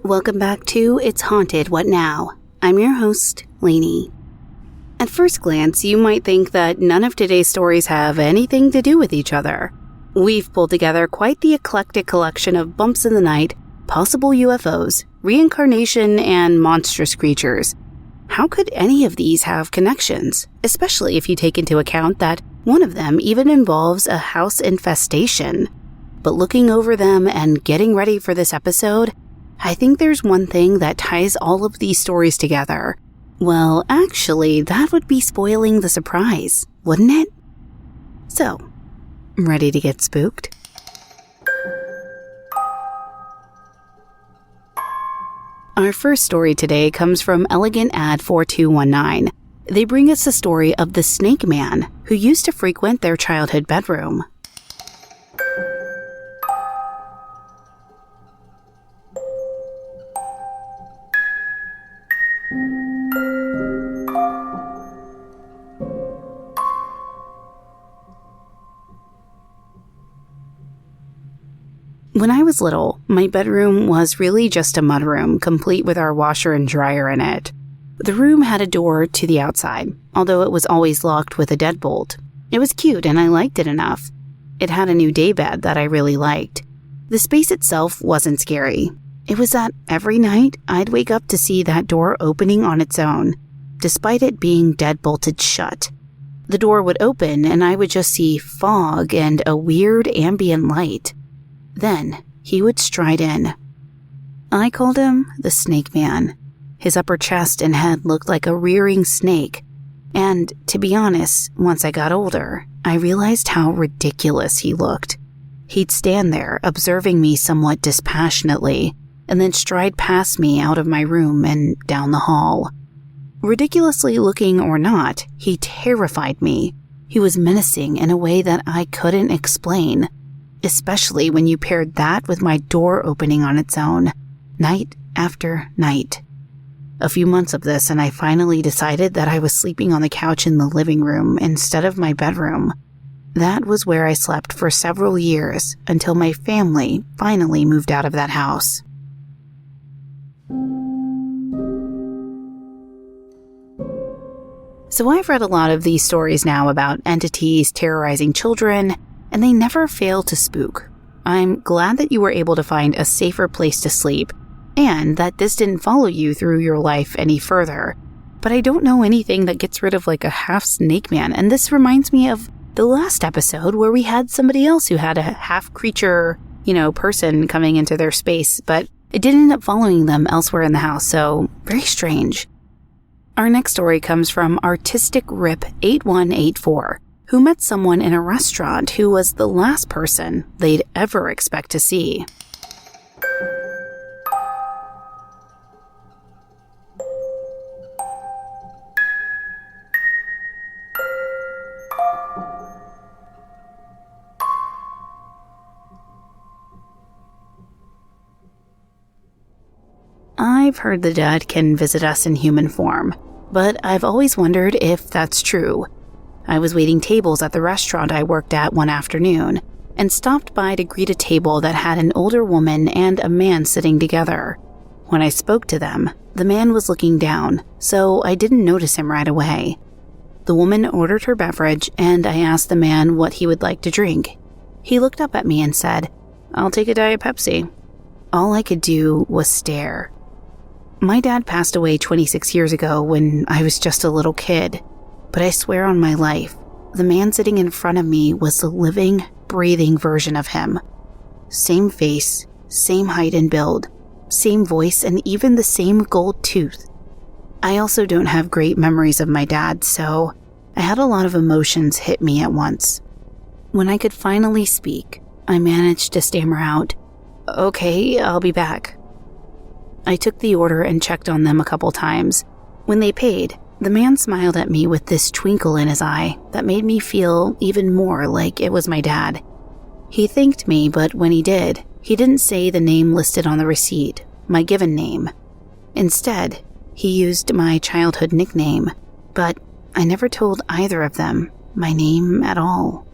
Welcome back to It's Haunted, What Now? I'm your host, Lainey. At first glance, you might think that none of today's stories have anything to do with each other. We've pulled together quite the eclectic collection of bumps in the night, possible UFOs, reincarnation, and monstrous creatures. How could any of these have connections, especially if you take into account that one of them even involves a house infestation? But looking over them and getting ready for this episode, I think there's one thing that ties all of these stories together. Well, actually, that would be spoiling the surprise, wouldn't it? So, ready to get spooked? Our first story today comes from Elegant Ad 4219. They bring us the story of the Snake Man who used to frequent their childhood bedroom. When I was little, my bedroom was really just a mudroom, complete with our washer and dryer in it. The room had a door to the outside, although it was always locked with a deadbolt. It was cute and I liked it enough. It had a new daybed that I really liked. The space itself wasn't scary. It was that every night I'd wake up to see that door opening on its own, despite it being deadbolted shut. The door would open and I would just see fog and a weird ambient light. Then, he would stride in. I called him the Snake Man. His upper chest and head looked like a rearing snake. And, to be honest, once I got older, I realized how ridiculous he looked. He'd stand there, observing me somewhat dispassionately, and then stride past me out of my room and down the hall. Ridiculously looking or not, he terrified me. He was menacing in a way that I couldn't explain. Especially when you paired that with my door opening on its own, night after night. A few months of this and I finally decided that I was sleeping on the couch in the living room instead of my bedroom. That was where I slept for several years until my family finally moved out of that house. So I've read a lot of these stories now about entities terrorizing children, and they never fail to spook. I'm glad that you were able to find a safer place to sleep, and that this didn't follow you through your life any further. But I don't know anything that gets rid of like a half snake man, and this reminds me of the last episode where we had somebody else who had a half creature, person coming into their space, but it didn't end up following them elsewhere in the house, so very strange. Our next story comes from Artistic Rip 8184. Who met someone in a restaurant who was the last person they'd ever expect to see. I've heard the dead can visit us in human form, but I've always wondered if that's true. I was waiting tables at the restaurant I worked at one afternoon and stopped by to greet a table that had an older woman and a man sitting together. When I spoke to them, the man was looking down, so I didn't notice him right away. The woman ordered her beverage and I asked the man what he would like to drink. He looked up at me and said, "I'll take a Diet Pepsi." All I could do was stare. My dad passed away 26 years ago when I was just a little kid. But I swear on my life, the man sitting in front of me was the living, breathing version of him. Same face, same height and build, same voice, and even the same gold tooth. I also don't have great memories of my dad, so I had a lot of emotions hit me at once. When I could finally speak, I managed to stammer out, "Okay, I'll be back." I took the order and checked on them a couple times. When they paid, the man smiled at me with this twinkle in his eye that made me feel even more like it was my dad. He thanked me, but when he did, he didn't say the name listed on the receipt, my given name. Instead, he used my childhood nickname, but I never told either of them my name at all.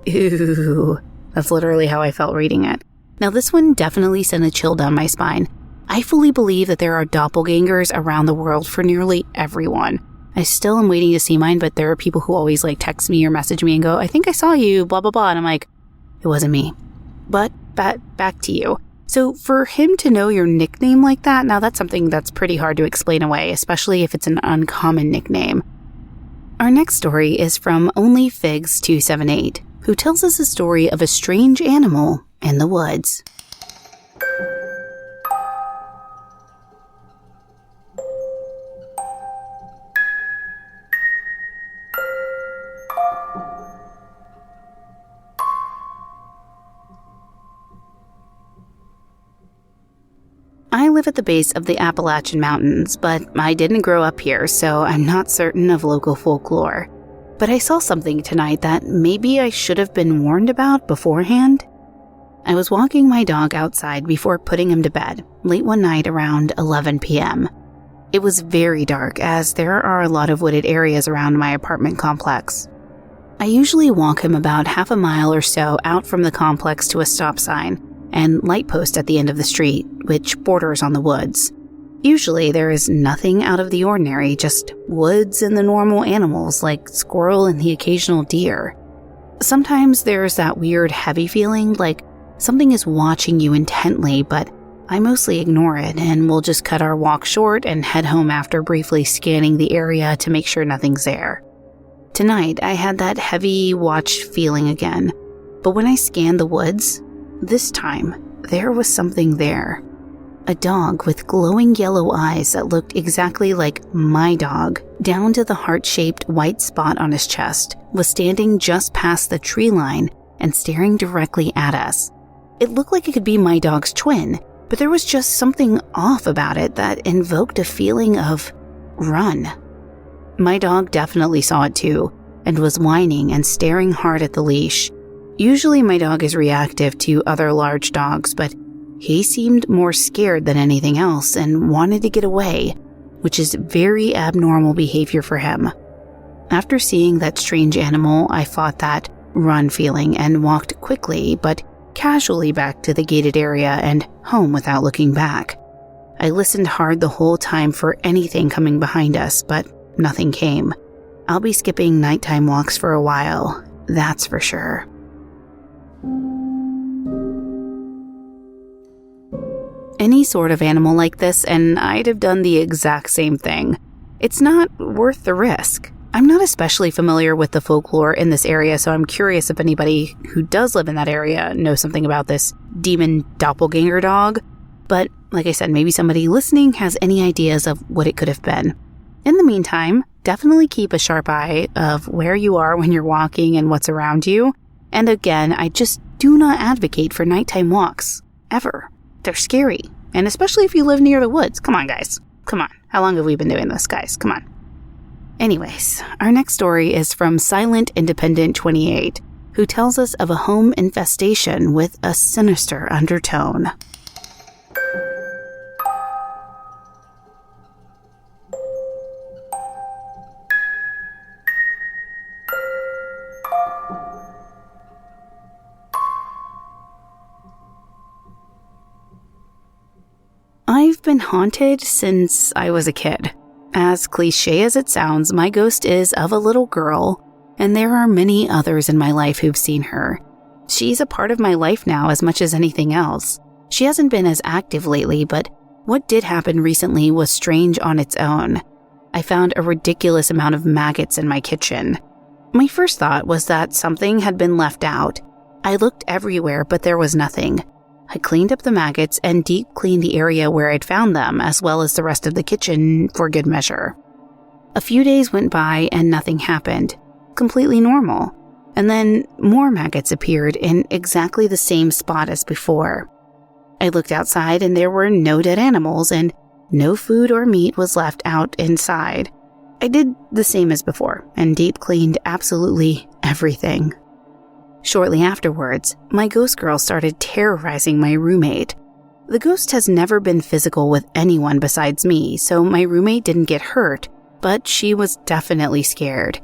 Ew. That's literally how I felt reading it. Now, this one definitely sent a chill down my spine. I fully believe that there are doppelgangers around the world for nearly everyone. I still am waiting to see mine, but there are people who always text me or message me and go, I think I saw you, blah, blah, blah. And I'm like, it wasn't me. But back to you. So for him to know your nickname like that, now that's something that's pretty hard to explain away, especially if it's an uncommon nickname. Our next story is from OnlyFigs278, who tells us a story of a strange animal in the woods. I live at the base of the Appalachian Mountains, but I didn't grow up here, so I'm not certain of local folklore. But I saw something tonight that maybe I should have been warned about beforehand. I was walking my dog outside before putting him to bed, late one night around 11 p.m. It was very dark, as there are a lot of wooded areas around my apartment complex. I usually walk him about half a mile or so out from the complex to a stop sign and light post at the end of the street, which borders on the woods. Usually there is nothing out of the ordinary, just woods and the normal animals like squirrel and the occasional deer. Sometimes there's that weird heavy feeling like something is watching you intently, but I mostly ignore it and will just cut our walk short and head home after briefly scanning the area to make sure nothing's there. Tonight I had that heavy watch feeling again, but when I scanned the woods, this time, there was something there. A dog with glowing yellow eyes that looked exactly like my dog, down to the heart-shaped white spot on his chest, was standing just past the tree line and staring directly at us. It looked like it could be my dog's twin, but there was just something off about it that invoked a feeling of run. My dog definitely saw it too, and was whining and staring hard at the leash. Usually my dog is reactive to other large dogs, but he seemed more scared than anything else and wanted to get away, which is very abnormal behavior for him. After seeing that strange animal, I fought that run feeling and walked quickly but casually back to the gated area and home without looking back. I listened hard the whole time for anything coming behind us, but nothing came. I'll be skipping nighttime walks for a while, that's for sure. Any sort of animal like this, and I'd have done the exact same thing. It's not worth the risk. I'm not especially familiar with the folklore in this area, so I'm curious if anybody who does live in that area knows something about this demon doppelganger dog. But like I said, maybe somebody listening has any ideas of what it could have been. In the meantime, definitely keep a sharp eye of where you are when you're walking and what's around you. And again, I just do not advocate for nighttime walks, ever. They're scary, and especially if you live near the woods. Come on, guys. Come on. How long have we been doing this, guys? Come on. Anyways, our next story is from Silent Independent 28, who tells us of a home infestation with a sinister undertone. I've been haunted since I was a kid. As cliche as it sounds, my ghost is of a little girl, and there are many others in my life who've seen her. She's a part of my life now as much as anything else. She hasn't been as active lately, but what did happen recently was strange on its own. I found a ridiculous amount of maggots in my kitchen. My first thought was that something had been left out. I looked everywhere, but there was nothing. I cleaned up the maggots and deep cleaned the area where I'd found them, as well as the rest of the kitchen for good measure. A few days went by and nothing happened. Completely normal. And then more maggots appeared in exactly the same spot as before. I looked outside and there were no dead animals and no food or meat was left out inside. I did the same as before and deep cleaned absolutely everything. Shortly afterwards, my ghost girl started terrorizing my roommate. The ghost has never been physical with anyone besides me, so my roommate didn't get hurt, but she was definitely scared.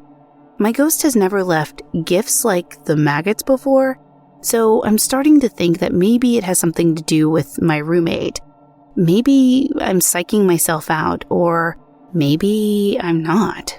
My ghost has never left gifts like the maggots before, so I'm starting to think that maybe it has something to do with my roommate. Maybe I'm psyching myself out, or maybe I'm not.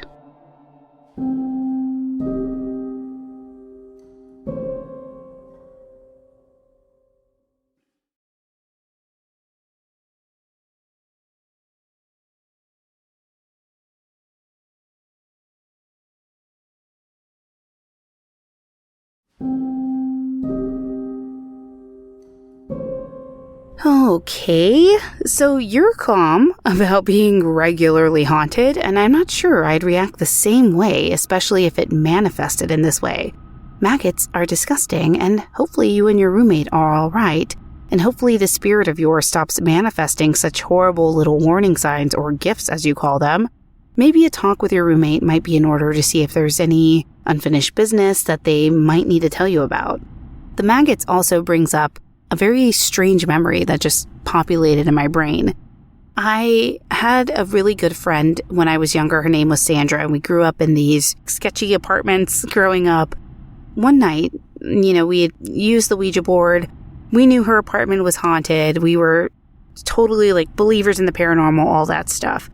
Okay, so you're calm about being regularly haunted, and I'm not sure I'd react the same way, especially if it manifested in this way. Maggots are disgusting, and hopefully you and your roommate are all right, and hopefully the spirit of yours stops manifesting such horrible little warning signs, or gifts as you call them. Maybe a talk with your roommate might be in order to see if there's any unfinished business that they might need to tell you about. The maggots also brings up a very strange memory that just populated in my brain. I had a really good friend when I was younger. Her name was Sandra, and we grew up in these sketchy apartments growing up. One night, we had used the Ouija board. We knew her apartment was haunted. We were totally believers in the paranormal, all that stuff.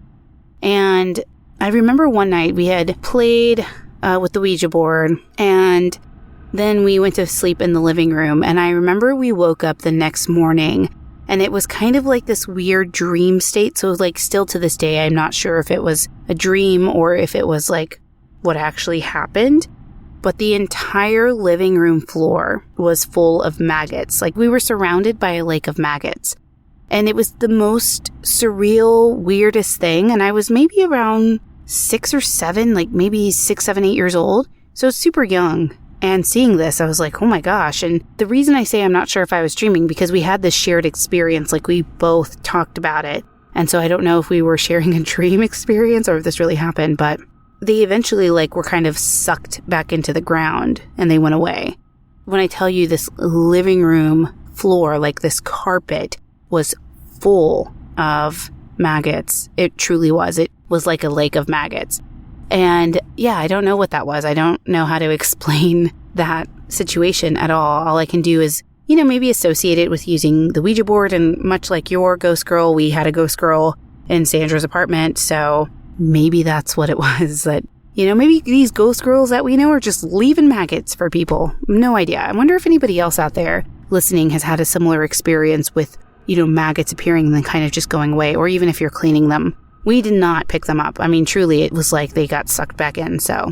And I remember one night we had played with the Ouija board, and then we went to sleep in the living room, and I remember we woke up the next morning, and it was kind of like this weird dream state. So still to this day, I'm not sure if it was a dream or if it was what actually happened. But the entire living room floor was full of maggots. We were surrounded by a lake of maggots. And it was the most surreal, weirdest thing. And I was maybe around 6 or 7, maybe 6, 7, 8 years old. So super young. And seeing this, I was like, oh my gosh. And the reason I say I'm not sure if I was dreaming, because we had this shared experience, we both talked about it. And so I don't know if we were sharing a dream experience or if this really happened, but they eventually were kind of sucked back into the ground and they went away. When I tell you this living room floor, this carpet was full of maggots, it truly was. It was like a lake of maggots. And yeah, I don't know what that was. I don't know how to explain that situation at all. All I can do is, maybe associate it with using the Ouija board. And much like your ghost girl, we had a ghost girl in Sandra's apartment. So maybe that's what it was. That, maybe these ghost girls that we know are just leaving maggots for people. No idea. I wonder if anybody else out there listening has had a similar experience with, maggots appearing and then kind of just going away. Or even if you're cleaning them. We did not pick them up. I mean, truly, it was like they got sucked back in, so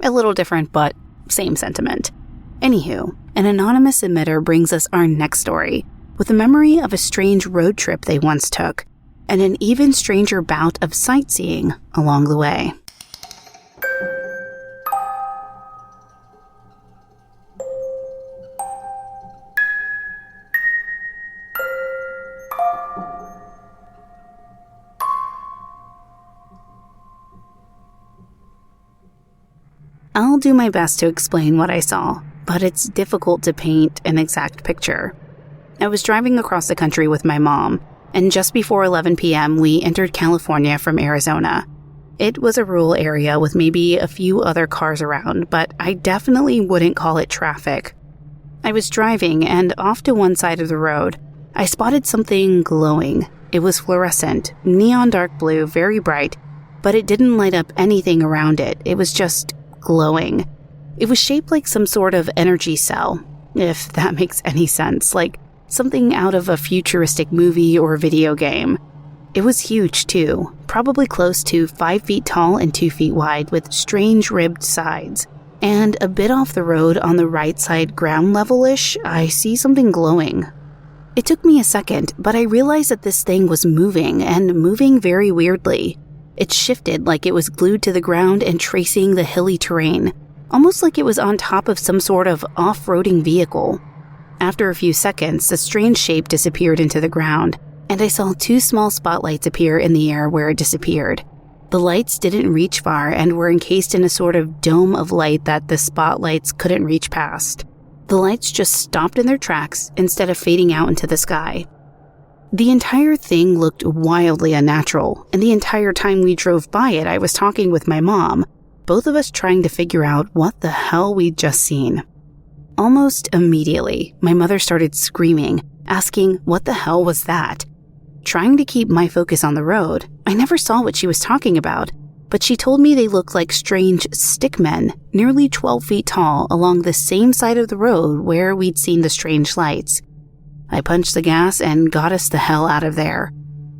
a little different, but same sentiment. Anywho, an anonymous emitter brings us our next story, with a memory of a strange road trip they once took, and an even stranger bout of sightseeing along the way. I'll do my best to explain what I saw, but it's difficult to paint an exact picture. I was driving across the country with my mom, and just before 11 p.m. we entered California from Arizona. It was a rural area with maybe a few other cars around, but I definitely wouldn't call it traffic. I was driving, and off to one side of the road, I spotted something glowing. It was fluorescent, neon dark blue, very bright, but it didn't light up anything around it. It was just glowing. It was shaped like some sort of energy cell, if that makes any sense, like something out of a futuristic movie or video game. It was huge too, probably close to 5 feet tall and 2 feet wide with strange ribbed sides. And a bit off the road on the right side ground level-ish, I see something glowing. It took me a second, but I realized that this thing was moving, and moving very weirdly. It shifted like it was glued to the ground and tracing the hilly terrain, almost like it was on top of some sort of off-roading vehicle. After a few seconds, the strange shape disappeared into the ground, and I saw 2 small spotlights appear in the air where it disappeared. The lights didn't reach far and were encased in a sort of dome of light that the spotlights couldn't reach past. The lights just stopped in their tracks instead of fading out into the sky. The entire thing looked wildly unnatural, and the entire time we drove by it, I was talking with my mom. both of us trying to figure out what the hell we'd just seen. Almost immediately, my mother started screaming, asking what the hell was that. Trying to keep my focus on the road, I never saw what she was talking about, but she told me they looked like strange stickmen, nearly 12 feet tall, along the same side of the road where we'd seen the strange lights. I punched the gas and got us the hell out of there.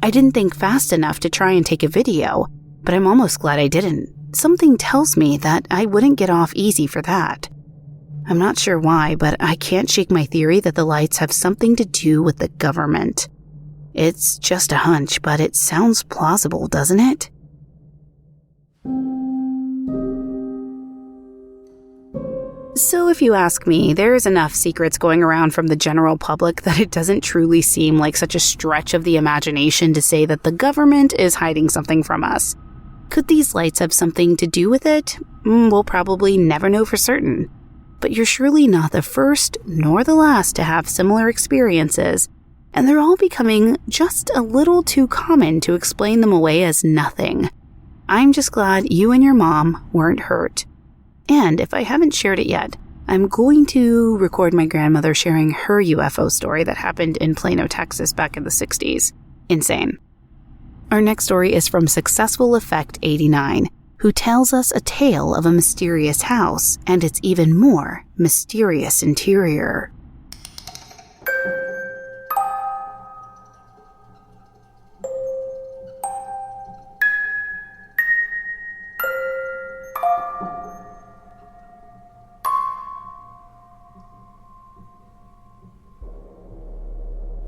I didn't think fast enough to try and take a video, but I'm almost glad I didn't. Something tells me that I wouldn't get off easy for that. I'm not sure why, but I can't shake my theory that the lights have something to do with the government. It's just a hunch, but it sounds plausible, doesn't it? So if you ask me, there's enough secrets going around from the general public that it doesn't truly seem like such a stretch of the imagination to say that the government is hiding something from us. Could these lights have something to do with it? We'll probably never know for certain. But you're surely not the first nor the last to have similar experiences, and they're all becoming just a little too common to explain them away as nothing. I'm just glad you and your mom weren't hurt. And if I haven't shared it yet, I'm going to record my grandmother sharing her UFO story that happened in Plano, Texas back in the 60s. Insane. Our next story is from Successful Effect 89, who tells us a tale of a mysterious house and its even more mysterious interior.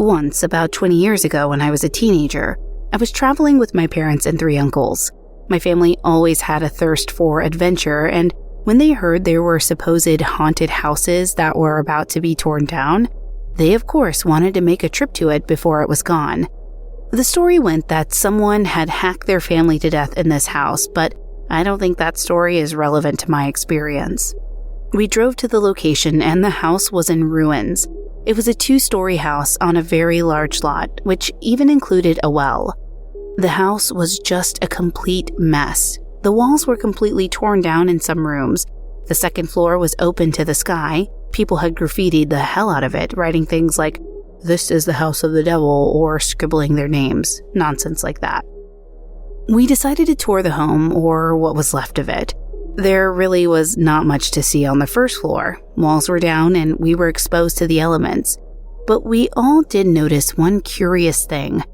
Once, about 20 years ago when I was a teenager, I was traveling with my parents and 3 uncles. My family always had a thirst for adventure, and when they heard there were supposed haunted houses that were about to be torn down, they of course wanted to make a trip to it before it was gone. The story went that someone had hacked their family to death in this house, but I don't think that story is relevant to my experience. We drove to the location and the house was in ruins. It was a 2-story house on a very large lot, which even included a well. The house was just a complete mess. The walls were completely torn down in some rooms. The second floor was open to the sky. People had graffitied the hell out of it, writing things like, "This is the house of the devil," or scribbling their names. Nonsense like that. We decided to tour the home, or what was left of it. There really was not much to see on the first floor. Walls were down and we were exposed to the elements. But we all did notice one curious thing.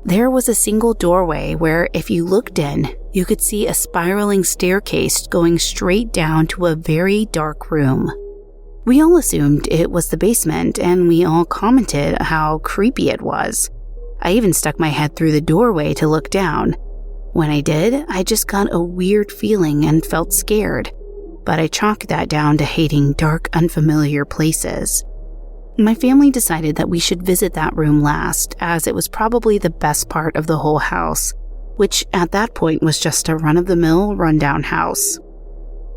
There was a single doorway where if you looked in, you could see a spiraling staircase going straight down to a very dark room. We all assumed it was the basement and we all commented how creepy it was. I even stuck my head through the doorway to look down. When I did, I just got a weird feeling and felt scared, but I chalked that down to hating dark, unfamiliar places. My family decided that we should visit that room last, as it was probably the best part of the whole house, which at that point was just a run-of-the-mill, rundown house.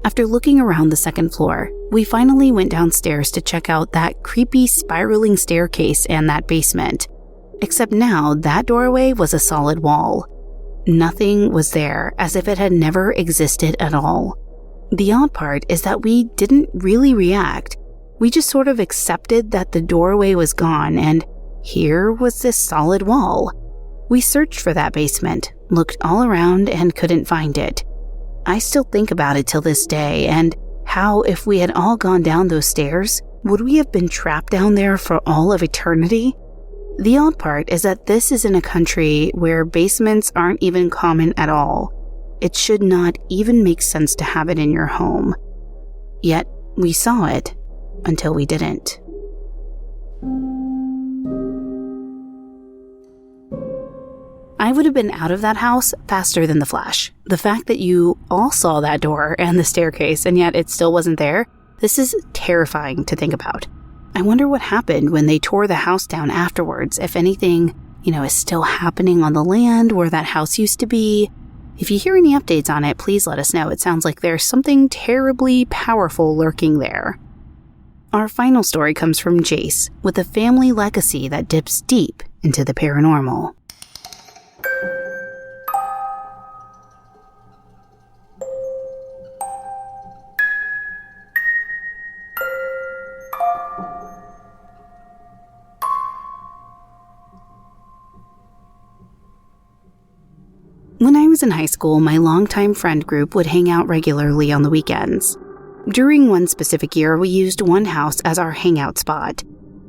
After looking around the second floor, we finally went downstairs to check out that creepy spiraling staircase and that basement. Except now, that doorway was a solid wall. Nothing was there, as if it had never existed at all. The odd part is that we didn't really react. We just sort of accepted that the doorway was gone, and here was this solid wall. We searched for that basement, looked all around, and couldn't find it. I still think about it till this day, and how if we had all gone down those stairs, would we have been trapped down there for all of eternity? The odd part is that this is in a country where basements aren't even common at all. It should not even make sense to have it in your home. Yet, we saw it until we didn't. I would have been out of that house faster than the flash. The fact that you all saw that door and the staircase and yet it still wasn't there, this is terrifying to think about. I wonder what happened when they tore the house down afterwards, if anything, is still happening on the land where that house used to be. If you hear any updates on it, please let us know. It sounds like there's something terribly powerful lurking there. Our final story comes from Jace, with a family legacy that dips deep into the paranormal. When I was in high school, my longtime friend group would hang out regularly on the weekends. During one specific year, we used one house as our hangout spot.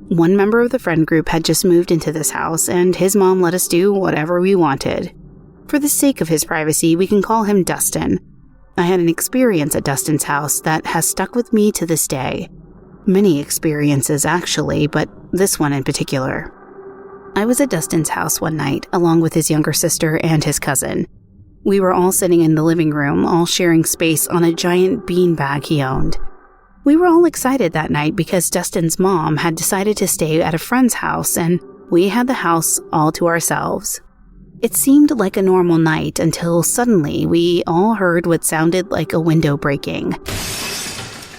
One member of the friend group had just moved into this house, and his mom let us do whatever we wanted. For the sake of his privacy, we can call him Dustin. I had an experience at Dustin's house that has stuck with me to this day. Many experiences, actually, but this one in particular. I was at Dustin's house one night, along with his younger sister and his cousin. We were all sitting in the living room, all sharing space on a giant beanbag he owned. We were all excited that night because Dustin's mom had decided to stay at a friend's house, and we had the house all to ourselves. It seemed like a normal night until suddenly we all heard what sounded like a window breaking.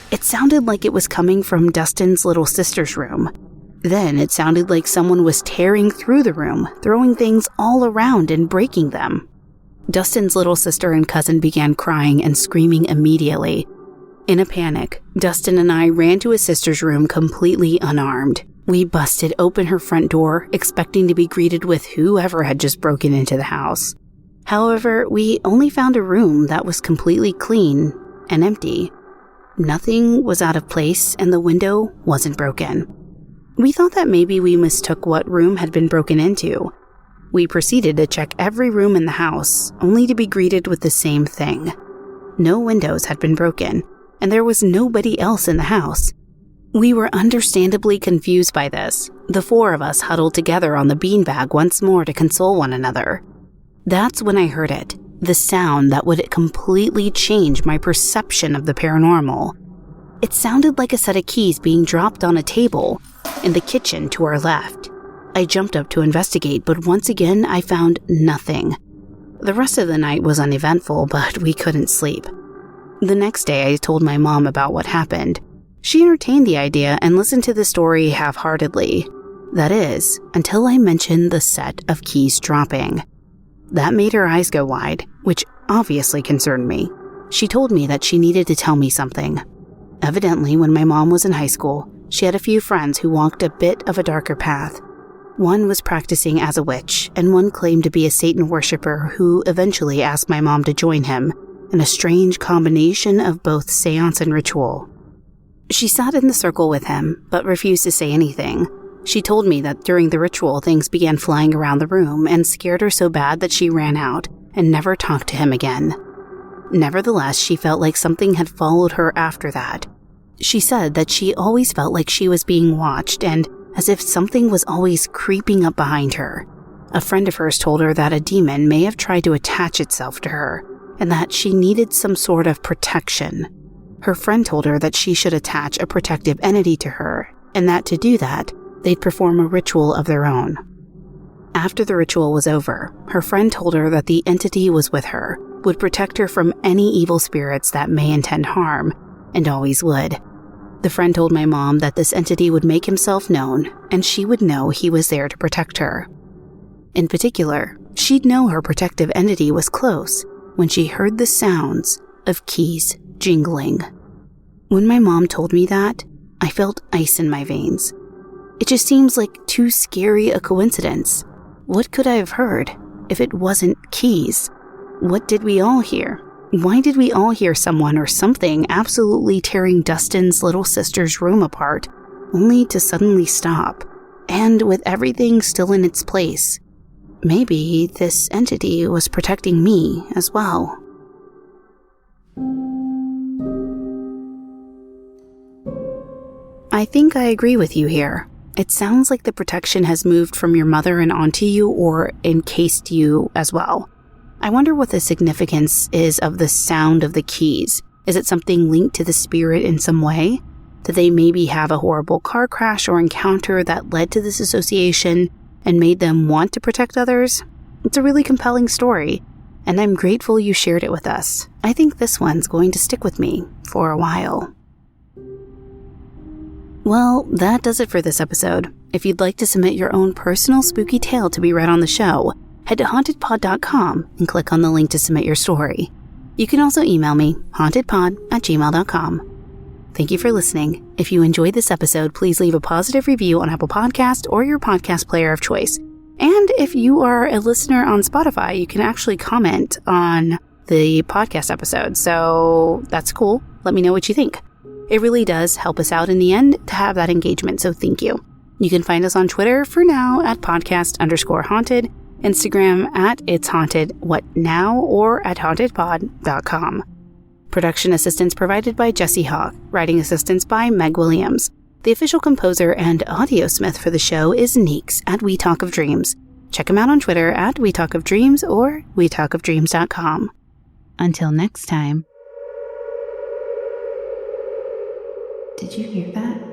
It sounded like it was coming from Dustin's little sister's room. Then it sounded like someone was tearing through the room, throwing things all around and breaking them. Dustin's little sister and cousin began crying and screaming immediately. In a panic, Dustin and I ran to his sister's room completely unarmed. We busted open her front door, expecting to be greeted with whoever had just broken into the house. However, we only found a room that was completely clean and empty. Nothing was out of place, and the window wasn't broken. We thought that maybe we mistook what room had been broken into. We proceeded to check every room in the house, only to be greeted with the same thing. No windows had been broken, and there was nobody else in the house. We were understandably confused by this. The four of us huddled together on the beanbag once more to console one another. That's when I heard it, the sound that would completely change my perception of the paranormal. It sounded like a set of keys being dropped on a table in the kitchen to our left. I jumped up to investigate, but once again I found nothing. The rest of the night was uneventful, but we couldn't sleep. The next day I told my mom about what happened. She entertained the idea and listened to the story half-heartedly. That is, until I mentioned the set of keys dropping. That made her eyes go wide, which obviously concerned me. She told me that she needed to tell me something. Evidently, when my mom was in high school, she had a few friends who walked a bit of a darker path. One was practicing as a witch, and one claimed to be a Satan worshiper who eventually asked my mom to join him in a strange combination of both seance and ritual. She sat in the circle with him, but refused to say anything. She told me that during the ritual, things began flying around the room and scared her so bad that she ran out and never talked to him again. Nevertheless, she felt like something had followed her after that. She said that she always felt like she was being watched and as if something was always creeping up behind her. A friend of hers told her that a demon may have tried to attach itself to her and that she needed some sort of protection. Her friend told her that she should attach a protective entity to her and that to do that, they'd perform a ritual of their own. After the ritual was over, her friend told her that the entity was with her, would protect her from any evil spirits that may intend harm, and always would. The friend told my mom that this entity would make himself known, and she would know he was there to protect her. In particular, she'd know her protective entity was close when she heard the sounds of keys jingling. When my mom told me that, I felt ice in my veins. It just seems like too scary a coincidence. What could I have heard if it wasn't keys? What did we all hear? Why did we all hear someone or something absolutely tearing Dustin's little sister's room apart, only to suddenly stop, and with everything still in its place? Maybe this entity was protecting me as well. I think I agree with you here. It sounds like the protection has moved from your mother and onto you or encased you as well. I wonder what the significance is of the sound of the keys. Is it something linked to the spirit in some way? Did they maybe have a horrible car crash or encounter that led to this association and made them want to protect others? It's a really compelling story, and I'm grateful you shared it with us. I think this one's going to stick with me for a while. Well, that does it for this episode. If you'd like to submit your own personal spooky tale to be read on the show, head to hauntedpod.com and click on the link to submit your story. You can also email me, hauntedpod@gmail.com. Thank you for listening. If you enjoyed this episode, please leave a positive review on Apple Podcast or your podcast player of choice. And if you are a listener on Spotify, you can actually comment on the podcast episode. So that's cool. Let me know what you think. It really does help us out in the end to have that engagement, so thank you. You can find us on Twitter for now at podcast_haunted, Instagram at It's Haunted What Now, or at hauntedpod.com. Production assistance provided by Jesse Hawk. Writing assistance by Meg Williams. The official composer and audiosmith for the show is Neeks at We Talk of Dreams. Check him out on Twitter at We Talk of Dreams or WeTalkOfDreams.com. Until next time. Did you hear that?